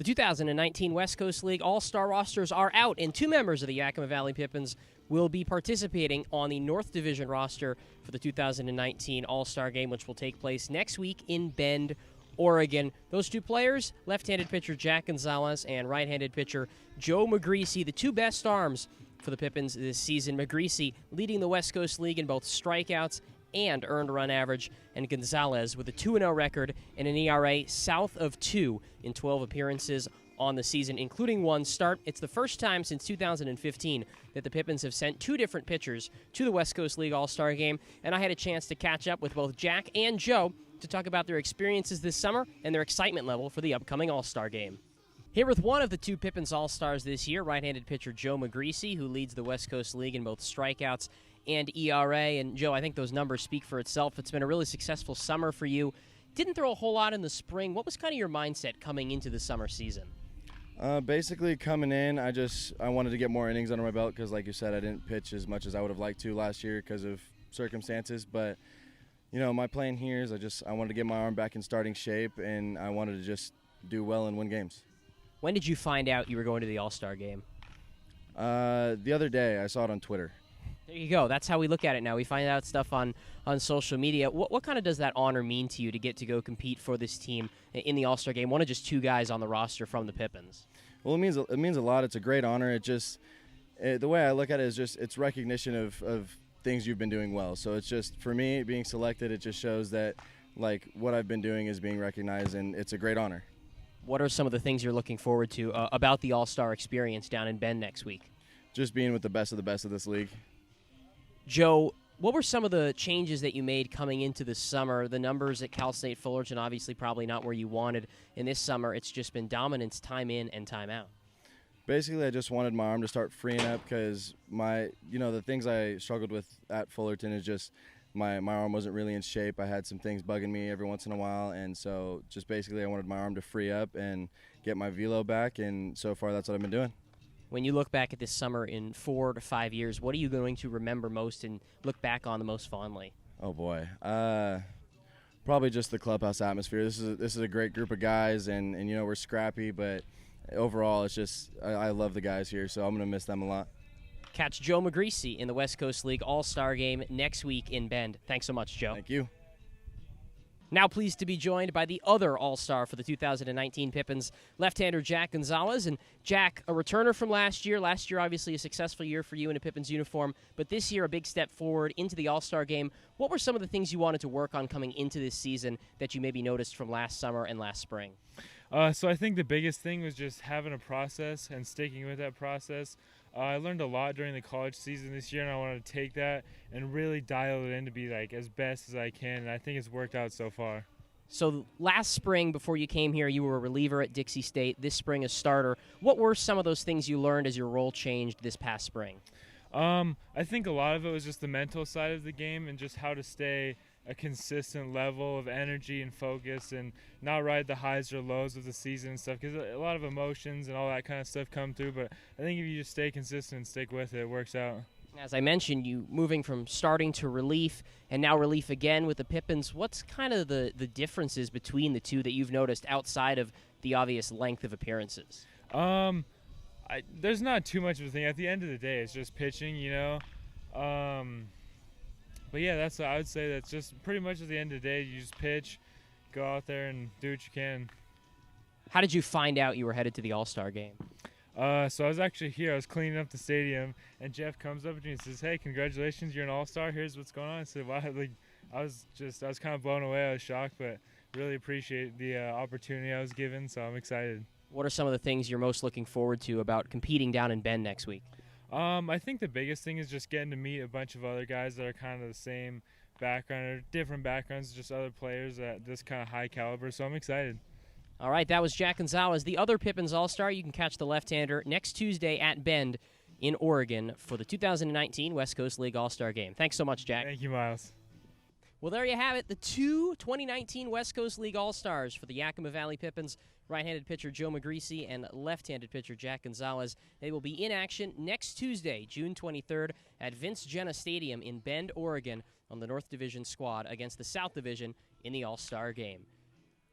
The 2019 West Coast League All-Star rosters are out, and two members of the Yakima Valley Pippins will be participating on the North Division roster for the 2019 All-Star Game, which will take place next week in Bend, Oregon. Those two players, left-handed pitcher Jack Gonzales and right-handed pitcher Joe Magrisi, the two best arms for the Pippins this season. Magrisi leading the West Coast League in both strikeouts and earned run average, and Gonzales with a 2-0 record and an ERA south of 2 in 12 appearances on the season, including one start. It's the first time since 2015 that the Pippins have sent two different pitchers to the West Coast League All-Star Game, and I had a chance to catch up with both Jack and Joe to talk about their experiences this summer and their excitement level for the upcoming All-Star Game. Here with one of the two Pippins All-Stars this year, right-handed pitcher Joe Magrisi, who leads the West Coast League in both strikeouts and ERA. And Joe, I think those numbers speak for itself. It's been a really successful summer for you. Didn't throw a whole lot in the spring. What was kind of your mindset coming into the summer season? Basically coming in, I wanted to get more innings under my belt because, like you said, I didn't pitch as much as I would have liked to last year because of circumstances. But, you know, my plan here is I wanted to get my arm back in starting shape, and I wanted to just do well and win games. When did you find out you were going to the All-Star Game? The other day. I saw it on Twitter. There you go. That's how we look at it now. We find out stuff on social media. What kind of does that honor mean to you to get to go compete for this team in the All-Star Game? One of just two guys on the roster from the Pippins. Well, it means a lot. It's a great honor. The way I look at it is just it's recognition of things you've been doing well. So it's just, for me, being selected, it just shows that like what I've been doing is being recognized, and it's a great honor. What are some of the things you're looking forward to about the All-Star experience down in Bend next week? Just being with the best of this league. Joe, what were some of the changes that you made coming into the summer? The numbers at Cal State Fullerton, obviously probably not where you wanted. In this summer, it's just been dominance time in and time out. Basically, I just wanted my arm to start freeing up because the things I struggled with at Fullerton is just my arm wasn't really in shape. I had some things bugging me every once in a while, and so just basically I wanted my arm to free up and get my velo back, and so far that's what I've been doing. When you look back at this summer in 4 to 5 years, what are you going to remember most and look back on the most fondly? Oh boy, probably just the clubhouse atmosphere. This is a great group of guys, and we're scrappy, but overall it's just I love the guys here, so I'm gonna miss them a lot. Catch Joe Magrisi in the West Coast League All-Star Game next week in Bend. Thanks so much, Joe. Thank you. Now pleased to be joined by the other All-Star for the 2019 Pippins, left-hander Jack Gonzales. And Jack, a returner from last year. Last year, obviously, a successful year for you in a Pippins uniform. But this year, a big step forward into the All-Star Game. What were some of the things you wanted to work on coming into this season that you maybe noticed from last summer and last spring? So I think the biggest thing was just having a process and sticking with that process. I learned a lot during the college season this year, and I wanted to take that and really dial it in to be like as best as I can, and I think it's worked out so far. So last spring, before you came here, you were a reliever at Dixie State. This spring, a starter. What were some of those things you learned as your role changed this past spring? I think a lot of it was just the mental side of the game and just how to stay a consistent level of energy and focus and not ride the highs or lows of the season and stuff, because a lot of emotions and all that kind of stuff come through, but I think if you just stay consistent and stick with it, it works out. As I mentioned, you moving from starting to relief and now relief again with the Pippins, what's kind of the differences between the two that you've noticed outside of the obvious length of appearances? There's not too much of a thing. At the end of the day, it's just pitching, But yeah, I would say that's just pretty much at the end of the day, you just pitch, go out there and do what you can. How did you find out you were headed to the All-Star Game? So I was actually here. I was cleaning up the stadium, and Jeff comes up to me and says, "Hey, congratulations, you're an All-Star. Here's what's going on." I said, "Wow!" I was kind of blown away. I was shocked, but really appreciate the opportunity I was given. So I'm excited. What are some of the things you're most looking forward to about competing down in Bend next week? I think the biggest thing is just getting to meet a bunch of other guys that are kind of the same background or different backgrounds, just other players at this kind of high caliber. So I'm excited. All right, that was Jack Gonzales, the other Pippins All-Star. You can catch the left-hander next Tuesday at Bend in Oregon for the 2019 West Coast League All-Star Game. Thanks so much, Jack. Thank you, Miles. Well, there you have it, the two 2019 West Coast League All-Stars for the Yakima Valley Pippins, right-handed pitcher Joe Magrisi and left-handed pitcher Jack Gonzales. They will be in action next Tuesday, June 23rd, at Vince Jenna Stadium in Bend, Oregon, on the North Division squad against the South Division in the All-Star Game.